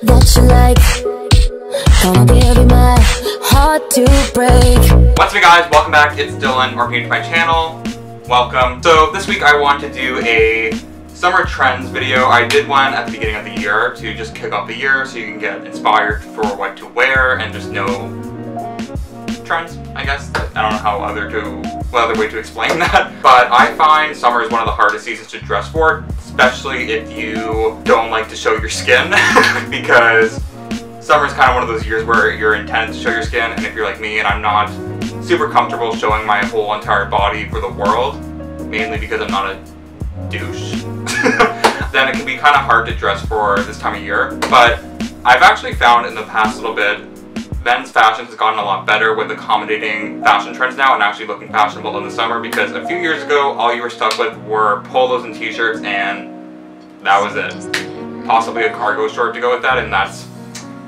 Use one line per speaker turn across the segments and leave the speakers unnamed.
that you like. Gonna give you my heart to break.
What's up guys, welcome back. It's Dylan, or new to my channel. Welcome. So this week I want to do a summer trends video. I did one at the beginning of the year to just kick off the year so you can get inspired for what to wear and just know trends, I guess. I don't know what other way to explain that. But I find summer is one of the hardest seasons to dress for, especially if you don't like to show your skin because summer is kind of one of those years where you're intended to show your skin, and if you're like me and I'm not super comfortable showing my whole entire body for the world, mainly because I'm not a douche, then it can be kind of hard to dress for this time of year. But I've actually found in the past little bit, men's fashion has gotten a lot better with accommodating fashion trends now and actually looking fashionable in the summer, because a few years ago all you were stuck with were polos and t-shirts and that was it. Possibly a cargo short to go with that, and that's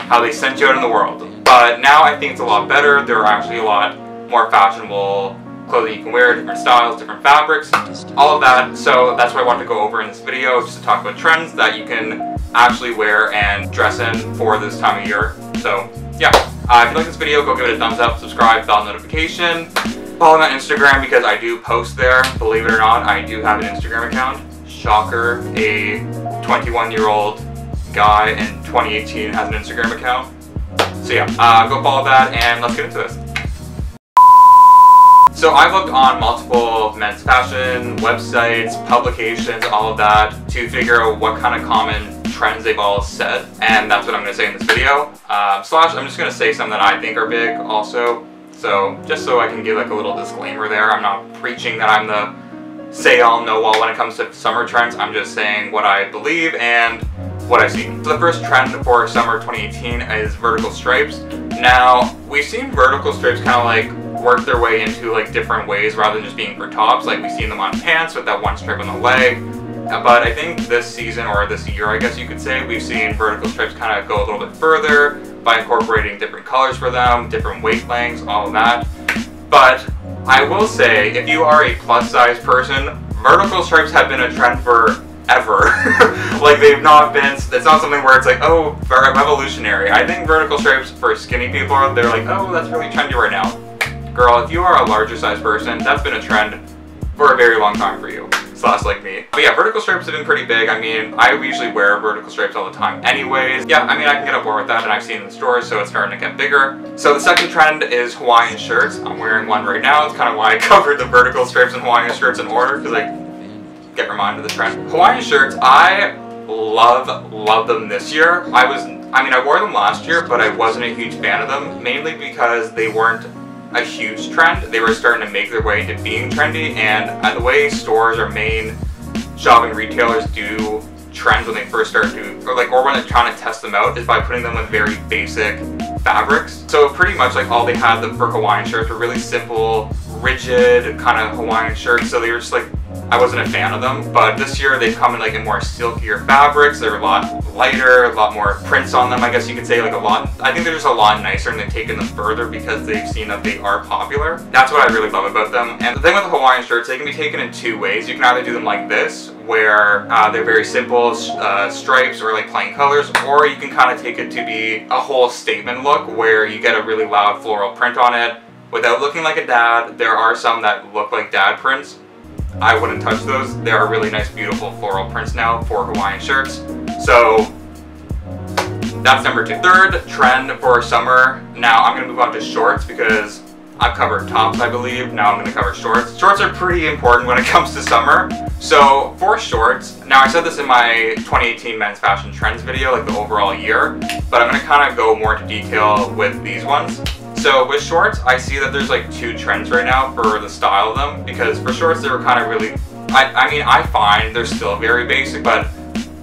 how they sent you out in the world. But now I think it's a lot better. There are actually a lot more fashionable clothing you can wear, different styles, different fabrics, all of that. So that's what I want to go over in this video, just to talk about trends that you can actually wear and dress in for this time of year. So yeah, if you like this video, go give it a thumbs up, subscribe, bell notification. Follow me on Instagram because I do post there. Believe it or not, I do have an Instagram account. Shocker, a 21-year-old guy in 2018 has an Instagram account. So yeah, go follow that and let's get into this. So I've looked on multiple men's fashion websites, publications, all of that to figure out what kind of common trends they've all said, and that's what I'm going to say in this video. I'm just going to say some that I think are big also. So just so I can give like a little disclaimer there, I'm not preaching that I'm the say-all, know-all when it comes to summer trends. I'm just saying what I believe and what I've seen. So the first trend for summer 2018 is vertical stripes. Now, we've seen vertical stripes kind of like work their way into like different ways rather than just being for tops. Like we've seen them on pants with that one stripe on the leg. But I think this season, or this year I guess you could say, we've seen vertical stripes kind of go a little bit further by incorporating different colors for them, different weight lengths, all of that. But I will say, if you are a plus size person, vertical stripes have been a trend for ever. Like they've not been, it's not something where it's like, oh, revolutionary. I think vertical stripes for skinny people, they're like, oh, that's really trendy right now. Girl, if you are a larger size person, that's been a trend for a very long time for you. Slash like me. But yeah, vertical stripes have been pretty big. I mean, I usually wear vertical stripes all the time anyways. Yeah, I mean, I can get on board with that, and I've seen it in the stores, so it's starting to get bigger. So the second trend is Hawaiian shirts. I'm wearing one right now. It's kind of why I covered the vertical stripes and Hawaiian shirts in order, because I get reminded of the trend. Hawaiian shirts, I love them this year. I wore them last year, but I wasn't a huge fan of them, mainly because they weren't a huge trend. They were starting to make their way into being trendy, and the way stores or main shopping retailers do trends when they first start to, or when they're trying to test them out, is by putting them with very basic fabrics. So pretty much like all they had for Hawaiian shirts were really simple, rigid kind of Hawaiian shirts, so they were just like, I wasn't a fan of them. But this year they've come in like in more silkier fabrics. They're a lot lighter, a lot more prints on them, I guess you could say, like a lot. I think they're just a lot nicer, and they've taken them further because they've seen that they are popular. That's what I really love about them. And the thing with the Hawaiian shirts, they can be taken in two ways. You can either do them like this, where they're very simple stripes or like plain colors, or you can kind of take it to be a whole statement look where you get a really loud floral print on it without looking like a dad. There are some that look like dad prints. I wouldn't touch those. There are really nice, beautiful floral prints now for Hawaiian shirts. So that's number two. Third trend for summer. Now I'm gonna move on to shorts because I've covered tops, I believe. Now I'm gonna cover shorts. Shorts are pretty important when it comes to summer. So for shorts, now I said this in my 2018 men's fashion trends video, like the overall year, but I'm gonna kind of go more into detail with these ones. So with shorts, I see that there's like two trends right now for the style of them, because for shorts they were kind of really, I mean, I find they're still very basic, but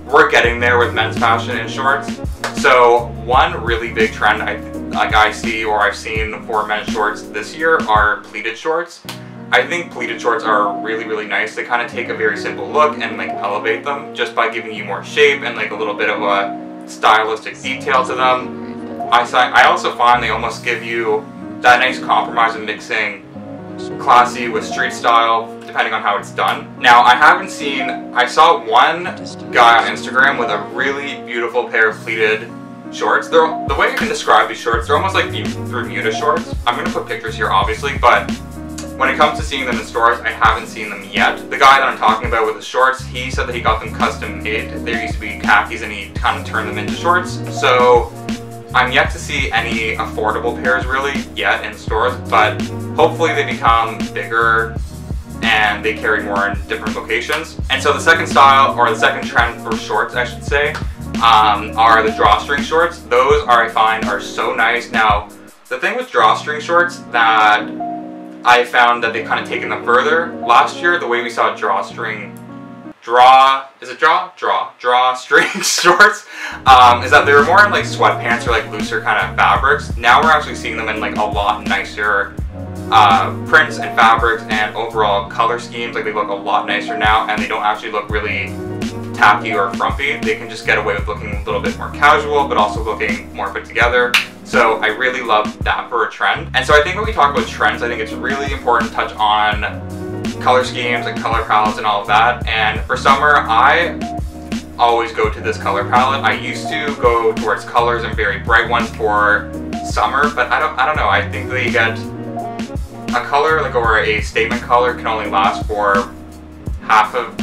we're getting there with men's fashion in shorts. So one really big trend I see, or I've seen for men's shorts this year, are pleated shorts. I think pleated shorts are really, really nice. They kind of take a very simple look and like elevate them just by giving you more shape and like a little bit of a stylistic detail to them. I also find they almost give you that nice compromise of mixing classy with street style, depending on how it's done. Now, I saw one guy on Instagram with a really beautiful pair of pleated shorts. The way I can describe these shorts, they're almost like the Bermuda shorts. I'm gonna put pictures here obviously, but when it comes to seeing them in stores, I haven't seen them yet. The guy that I'm talking about with the shorts, he said that he got them custom made. There used to be khakis and he kind of turned them into shorts. So I'm yet to see any affordable pairs really yet in stores, but hopefully they become bigger and they carry more in different locations. And so the second style, or the second trend for shorts I should say, are the drawstring shorts. Those I find are so nice. Now, the thing with drawstring shorts that I found that they've kind of taken them further. Last year, the way we saw drawstring shorts, is that they were more in like sweatpants or like looser kind of fabrics. Now we're actually seeing them in like a lot nicer prints and fabrics and overall color schemes. Like they look a lot nicer now, and they don't actually look really tacky or frumpy. They can just get away with looking a little bit more casual, but also looking more put together. So I really love that for a trend. And so I think when we talk about trends, I think it's really important to touch on color schemes and color palettes and all of that. And for summer, I always go to this color palette. I used to go towards colors and very bright ones for summer, but I don't know. I think they get a color like, or a statement color can only last for half a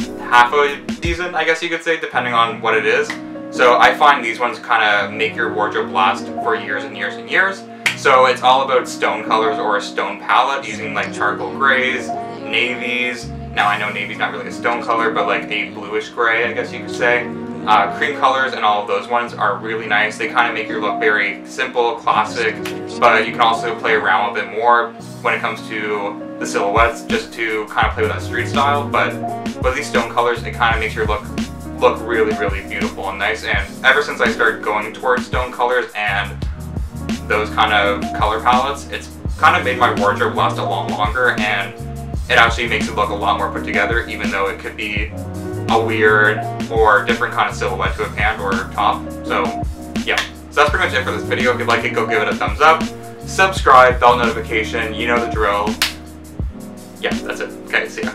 season, I guess you could say, depending on what it is. So I find these ones kind of make your wardrobe last for years and years and years. So it's all about stone colors or a stone palette using like charcoal grays, navies. Now I know navy's not really a stone color, but like a bluish gray, I guess you could say. Cream colors and all of those ones are really nice. They kind of make your look very simple, classic, but you can also play around a bit more when it comes to the silhouettes, just to kind of play with that street style. But with these stone colors, it kind of makes your look really, really beautiful and nice. And ever since I started going towards stone colors and those kind of color palettes, it's kind of made my wardrobe last a lot longer, and it actually makes it look a lot more put together, even though it could be a weird or different kind of silhouette to a pant or top. So yeah, so that's pretty much it for this video. If you like it, go give it a thumbs up, subscribe, bell notification, you know the drill. Yeah, that's it. Okay, see ya.